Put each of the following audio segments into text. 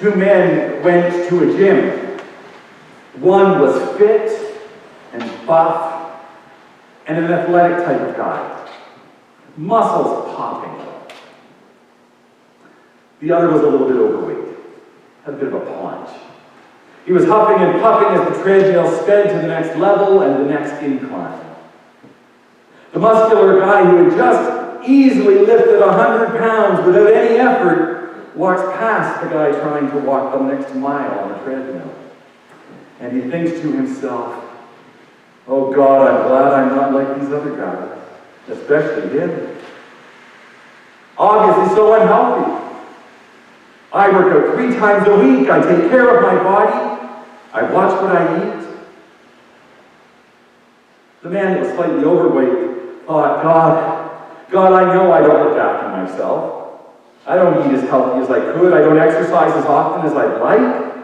Two men went to a gym. One was fit and buff and an athletic type of guy. Muscles popping. The other was a little bit overweight, had a bit of a paunch. He was huffing and puffing as the treadmill sped to the next level and the next incline. The muscular guy who had just easily lifted 100 pounds without any effort walks past the guy trying to walk the next mile on the treadmill. And he thinks to himself, "Oh God, I'm glad I'm not like these other guys, especially him. Obviously so unhealthy. I work out 3 times a week. I take care of my body. I watch what I eat." The man that was slightly overweight thought, God, I know I don't look after myself. I don't eat as healthy as I could. I don't exercise as often as I'd like.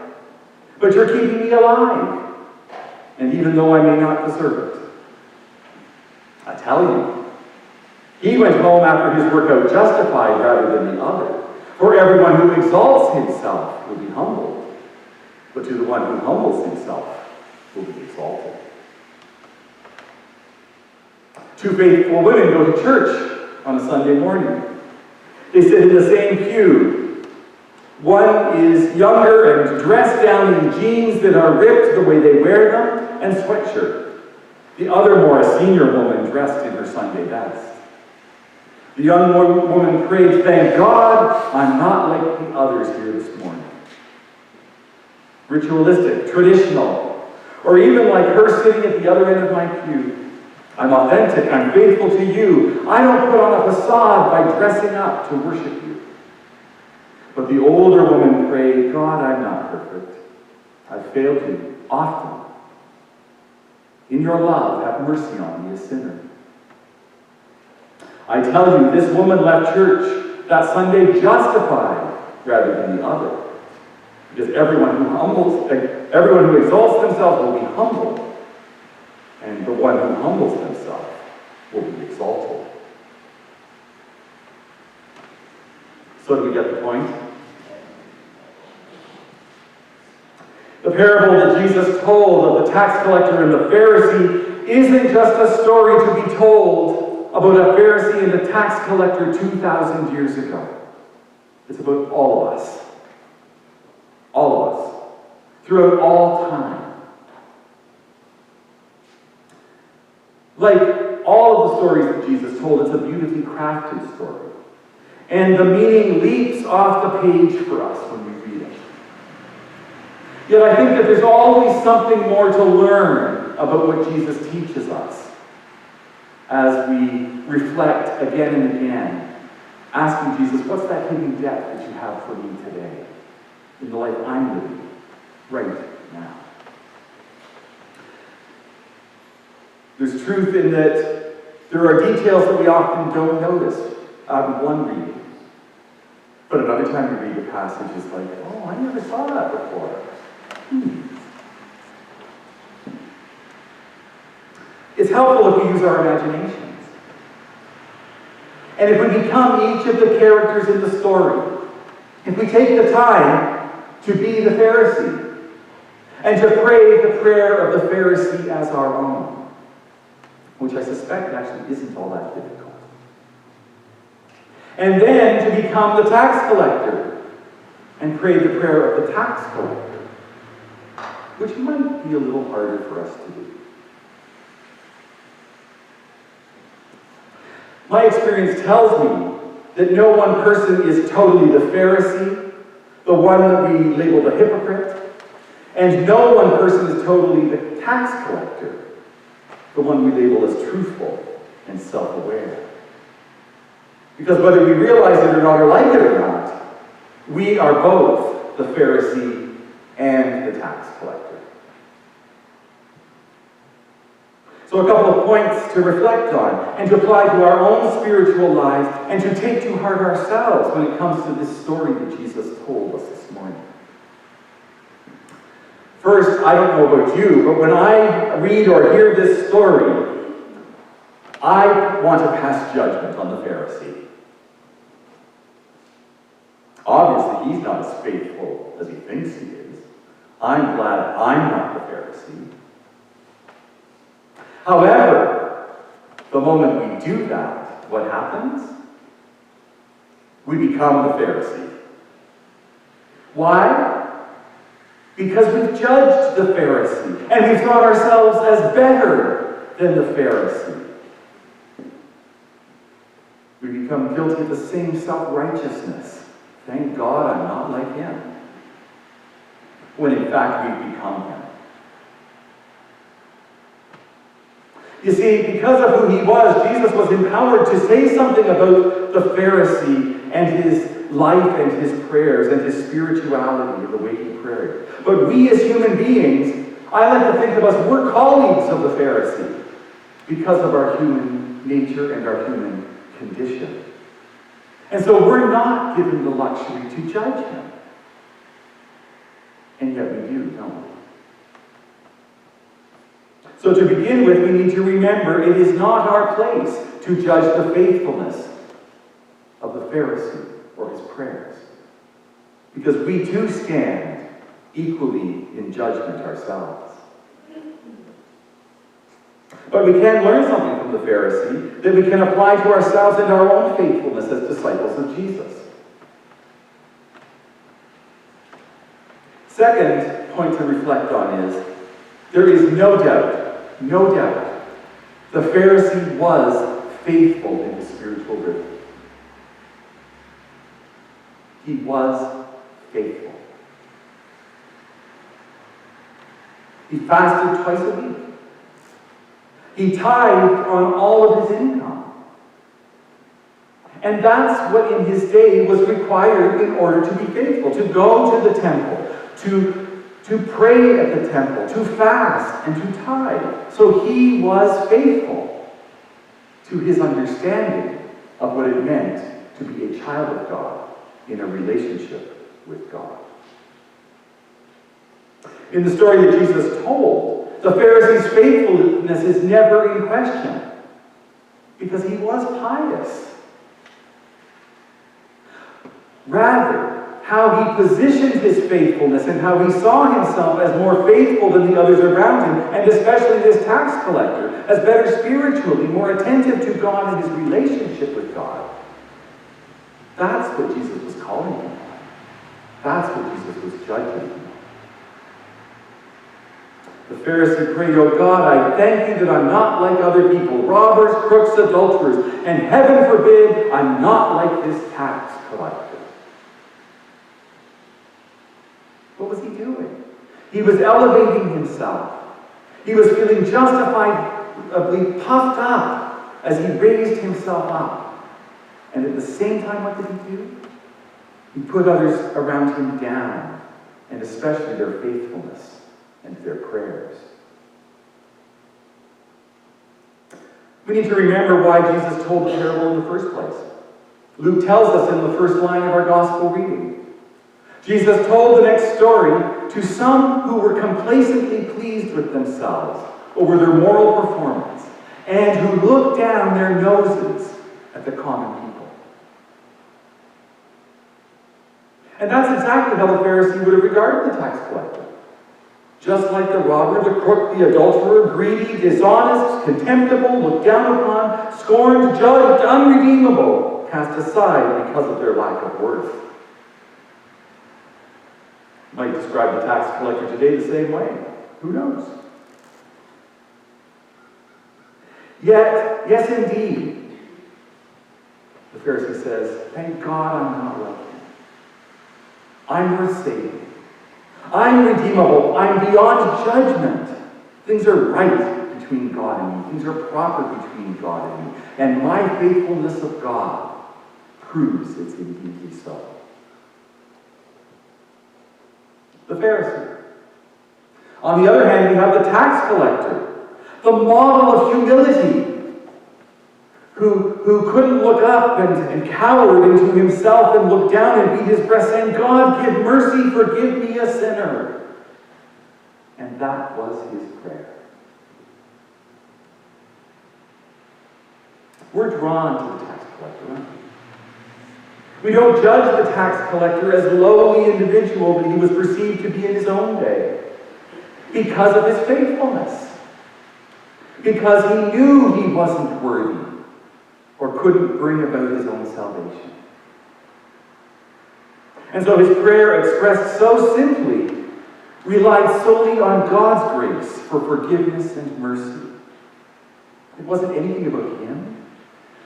But you're keeping me alive. And even though I may not deserve it, I tell you, he went home after his workout justified rather than the other. For everyone who exalts himself will be humbled, but to the one who humbles himself will be exalted. 2 faithful women go to church on a Sunday morning. They sit in the same pew. One is younger and dressed down in jeans that are ripped the way they wear them and sweatshirt. The other more a senior woman dressed in her Sunday best. The young woman prayed, "Thank God I'm not like the others here this morning." Ritualistic, traditional, or even like her sitting at the other end of my pew. I'm authentic, I'm faithful to you. I don't put on a facade by dressing up to worship you. But the older woman prayed, "God, I'm not perfect. I've failed you often. In your love, have mercy on me, a sinner." I tell you, this woman left church that Sunday justified rather than the other. Because everyone who exalts themselves will be humbled, and the one who humbles himself will be exalted. So do we get the point? The parable that Jesus told of the tax collector and the Pharisee isn't just a story to be told about a Pharisee and a tax collector 2,000 years ago. It's about all of us. All of us. Throughout all time. Like all of the stories that Jesus told, it's a beautifully crafted story. And the meaning leaps off the page for us when we read it. Yet I think that there's always something more to learn about what Jesus teaches us as we reflect again and again, asking Jesus, what's that hidden depth that you have for me today in the life I'm living right now? There's truth in that there are details that we often don't notice out of one reading. But another time you read the passage, it's like, oh, I never saw that before. It's helpful if we use our imaginations. And if we become each of the characters in the story, if we take the time to be the Pharisee, and to pray the prayer of the Pharisee as our own, which I suspect actually isn't all that difficult. And then to become the tax collector, and pray the prayer of the tax collector, which might be a little harder for us to do. My experience tells me that no one person is totally the Pharisee, the one that we label the hypocrite, and no one person is totally the tax collector, the one we label as truthful and self-aware. Because whether we realize it or not, or like it or not, we are both the Pharisee and the tax collector. So a couple of points to reflect on and to apply to our own spiritual lives and to take to heart ourselves when it comes to this story that Jesus told us this morning. First, I don't know about you, but when I read or hear this story, I want to pass judgment on the Pharisee. Obviously, he's not as faithful as he thinks he is. I'm glad I'm not the Pharisee. However, the moment we do that, what happens? We become the Pharisee. Why? Because we've judged the Pharisee, and we've thought ourselves as better than the Pharisee. We become guilty of the same self-righteousness. Thank God I'm not like him. When in fact we've become him. You see, because of who he was, Jesus was empowered to say something about the Pharisee and his life and his prayers and his spirituality and the way he prayed. But we as human beings, I like to think of us, we're colleagues of the Pharisee because of our human nature and our human condition. And so we're not given the luxury to judge him. And yet we do, don't we? So to begin with, we need to remember it is not our place to judge the faithfulness of the Pharisee or his prayers. Because we too stand equally in judgment ourselves. But we can learn something from the Pharisee that we can apply to ourselves and our own faithfulness as disciples of Jesus. Second point to reflect on is, there is no doubt, the Pharisee was faithful in his spiritual rhythm. He was faithful. He fasted twice a week. He tithed on all of his income. And that's what in his day was required in order to be faithful, to go to the temple, to pray at the temple, to fast, and to tithe. So he was faithful to his understanding of what it meant to be a child of God in a relationship with God. In the story that Jesus told, the Pharisee's faithfulness is never in question because he was pious. Rather, how he positioned his faithfulness and how he saw himself as more faithful than the others around him, and especially this tax collector, as better spiritually, more attentive to God and his relationship with God. That's what Jesus was calling him on. That's what Jesus was judging him on. The Pharisee prayed, "Oh God, I thank you that I'm not like other people, robbers, crooks, adulterers, and heaven forbid I'm not like this tax collector." What was he doing? He was elevating himself. He was feeling justifiably puffed up as he raised himself up. And at the same time, what did he do? He put others around him down, and especially their faithfulness and their prayers. We need to remember why Jesus told the parable in the first place. Luke tells us in the first line of our gospel reading. Jesus told the next story to some who were complacently pleased with themselves over their moral performance and who looked down their noses at the common people. And that's exactly how the Pharisee would have regarded the tax collector. Just like the robber, the crook, the adulterer, greedy, dishonest, contemptible, looked down upon, scorned, judged, unredeemable, cast aside because of their lack of worth. Might describe the tax collector today the same way. Who knows? Yet, yes indeed, the Pharisee says, thank God I'm not like him. I'm worth saving. I'm redeemable. I'm beyond judgment. Things are right between God and me. Things are proper between God and me. And my faithfulness of God proves it's indeed so. The Pharisee. On the other hand, we have the tax collector, the model of humility, who couldn't look up and cowered into himself and look down and beat his breast saying, God, give mercy, forgive me a sinner. And that was his prayer. We're drawn to the tax collector, aren't we? We don't judge the tax collector as a lowly individual that he was perceived to be in his own day because of his faithfulness. Because he knew he wasn't worthy or couldn't bring about his own salvation. And so his prayer, expressed so simply, relied solely on God's grace for forgiveness and mercy. It wasn't anything about him.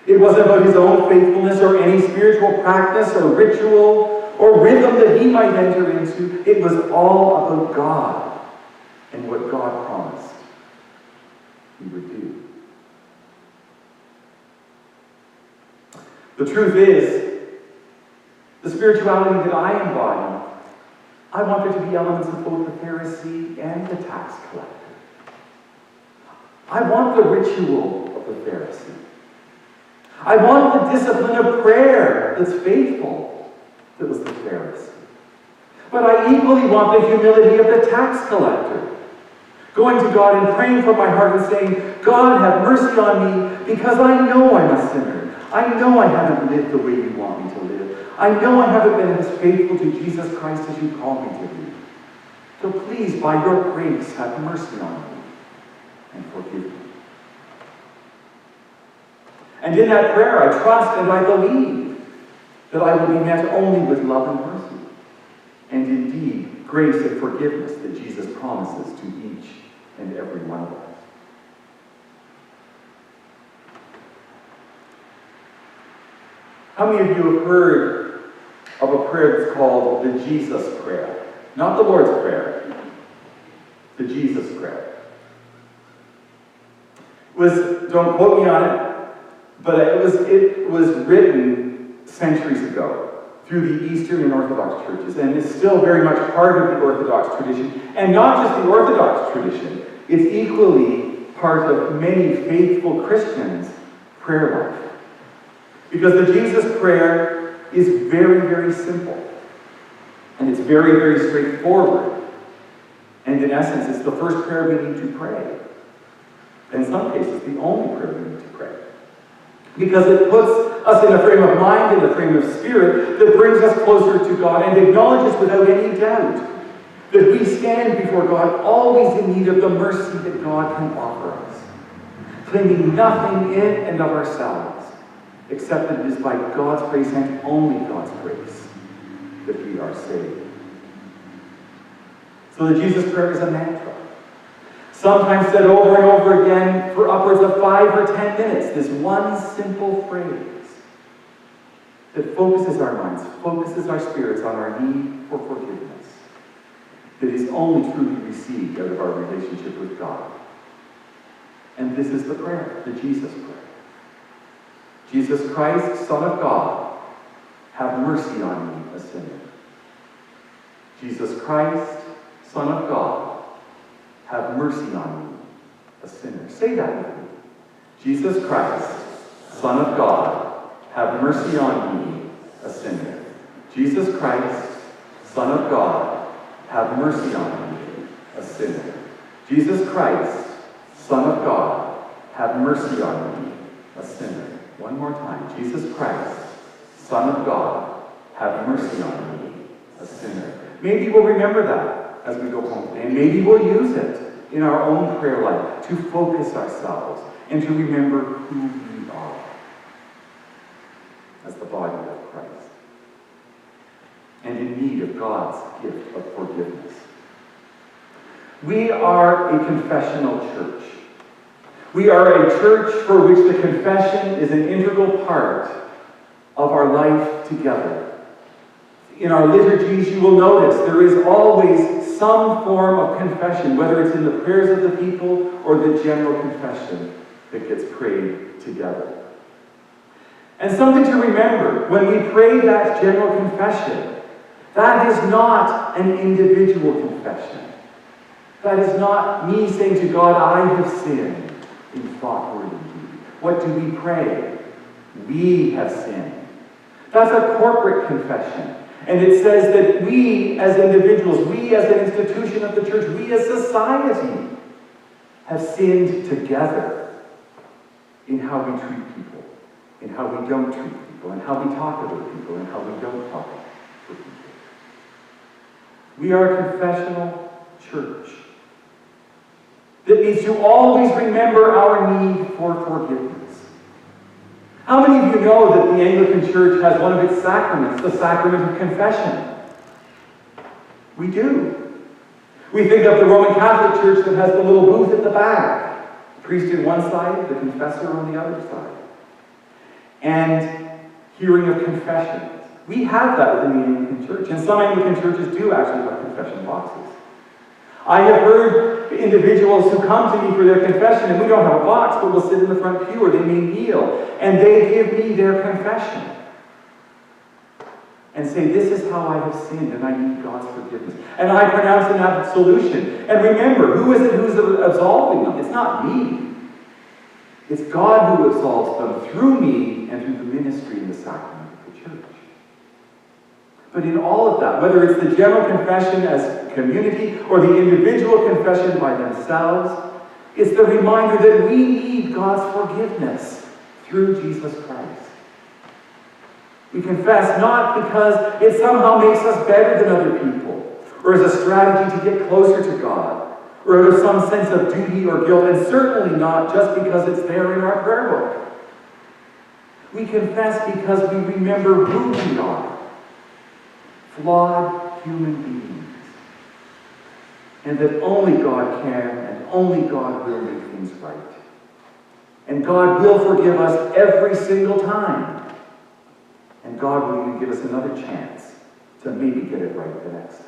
It wasn't about his own faithfulness or any spiritual practice or ritual or rhythm that he might enter into. It was all about God and what God promised he would do. The truth is, the spirituality that I embody, I want there to be elements of both the Pharisee and the tax collector. I want the ritual of the Pharisee. I want the discipline of prayer that's faithful that was the Pharisee. But I equally want the humility of the tax collector, going to God and praying from my heart and saying, God, have mercy on me because I know I'm a sinner. I know I haven't lived the way you want me to live. I know I haven't been as faithful to Jesus Christ as you call me to be. So please, by your grace, have mercy on me and forgive me. And in that prayer, I trust and I believe that I will be met only with love and mercy, and indeed, grace and forgiveness that Jesus promises to each and every one of us. How many of you have heard of a prayer that's called the Jesus Prayer? Not the Lord's Prayer, the Jesus Prayer. Don't quote me on it, but it was written centuries ago through the Eastern and Orthodox churches, and is still very much part of the Orthodox tradition. And not just the Orthodox tradition, it's equally part of many faithful Christians' prayer life. Because the Jesus Prayer is very, very simple. And it's very, very straightforward. And in essence, it's the first prayer we need to pray. In some cases, the only prayer we need to pray. Because it puts us in a frame of mind, in a frame of spirit, that brings us closer to God and acknowledges without any doubt that we stand before God always in need of the mercy that God can offer us, claiming nothing in and of ourselves, except that it is by God's grace and only God's grace that we are saved. So the Jesus Prayer is a mantra, sometimes said over and over again for upwards of 5 or 10 minutes. This one simple phrase that focuses our minds, focuses our spirits on our need for forgiveness, that is only truly received out of our relationship with God. And this is the prayer, the Jesus Prayer. Jesus Christ, Son of God, have mercy on me, a sinner. Jesus Christ, Son of God, have mercy on me, a sinner. Say that with me. Jesus Christ, Son of God, have mercy on me, a sinner. Jesus Christ, Son of God, have mercy on me, a sinner. Jesus Christ, Son of God, have mercy on me, a sinner. One more time. Jesus Christ, Son of God, have mercy on me, a sinner. Maybe we'll remember that as we go home today, and maybe we'll use it in our own prayer life to focus ourselves and to remember who we are as the body of Christ and in need of God's gift of forgiveness. We are a confessional church. We are a church for which the confession is an integral part of our life together. In our liturgies, you will notice there is always some form of confession, whether it's in the prayers of the people or the general confession that gets prayed together. And something to remember, when we pray that general confession, that is not an individual confession. That is not me saying to God, I have sinned in thought, word, and deed. What do we pray? We have sinned. That's a corporate confession. And it says that we as individuals, we as an institution of the church, we as society have sinned together in how we treat people, in how we don't treat people. people, and how we talk about people, and how we don't talk about people. We are a confessional church that needs to always remember our need for forgiveness. How many of you know that the Anglican Church has one of its sacraments, the sacrament of confession? We do. We think of the Roman Catholic Church that has the little booth at the back. The priest on one side, the confessor on the other side. And hearing of confessions. We have that within the Anglican Church. And some Anglican churches do actually have confession boxes. I have heard individuals who come to me for their confession, and we don't have a box, but we'll sit in the front pew, or they may kneel, and they give me their confession. And say, this is how I have sinned, and I need God's forgiveness. And I pronounce an absolution. And remember, who is it who's absolving them? It's not me. It's God who absolves them through me and through the ministry and the sacrament of the church. But in all of that, whether it's the general confession as a community or the individual confession by themselves, it's the reminder that we need God's forgiveness through Jesus Christ. We confess not because it somehow makes us better than other people, or as a strategy to get closer to God, or out of some sense of duty or guilt, and certainly not just because it's there in our prayer book. We confess because we remember who we are, flawed human beings, and that only God can and only God will make things right. And God will forgive us every single time. And God will even give us another chance to maybe get it right the next time.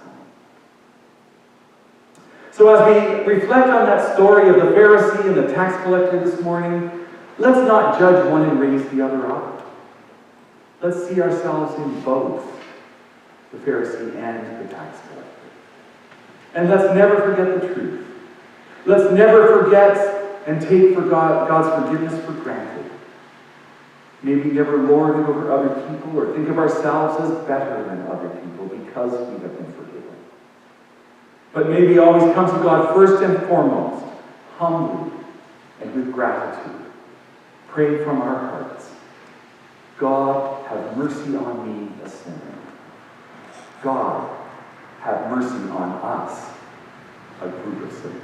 So as we reflect on that story of the Pharisee and the tax collector this morning, let's not judge one and raise the other up. Let's see ourselves in both the Pharisee and the tax collector. And let's never forget the truth. Let's never forget and take for God's forgiveness for granted. May we never lord it over other people or think of ourselves as better than other people because we have been forgiven. But may we always come to God first and foremost, humbly and with gratitude, praying from our hearts. God, have mercy on me, a sinner. God, have mercy on us, a group of sinners.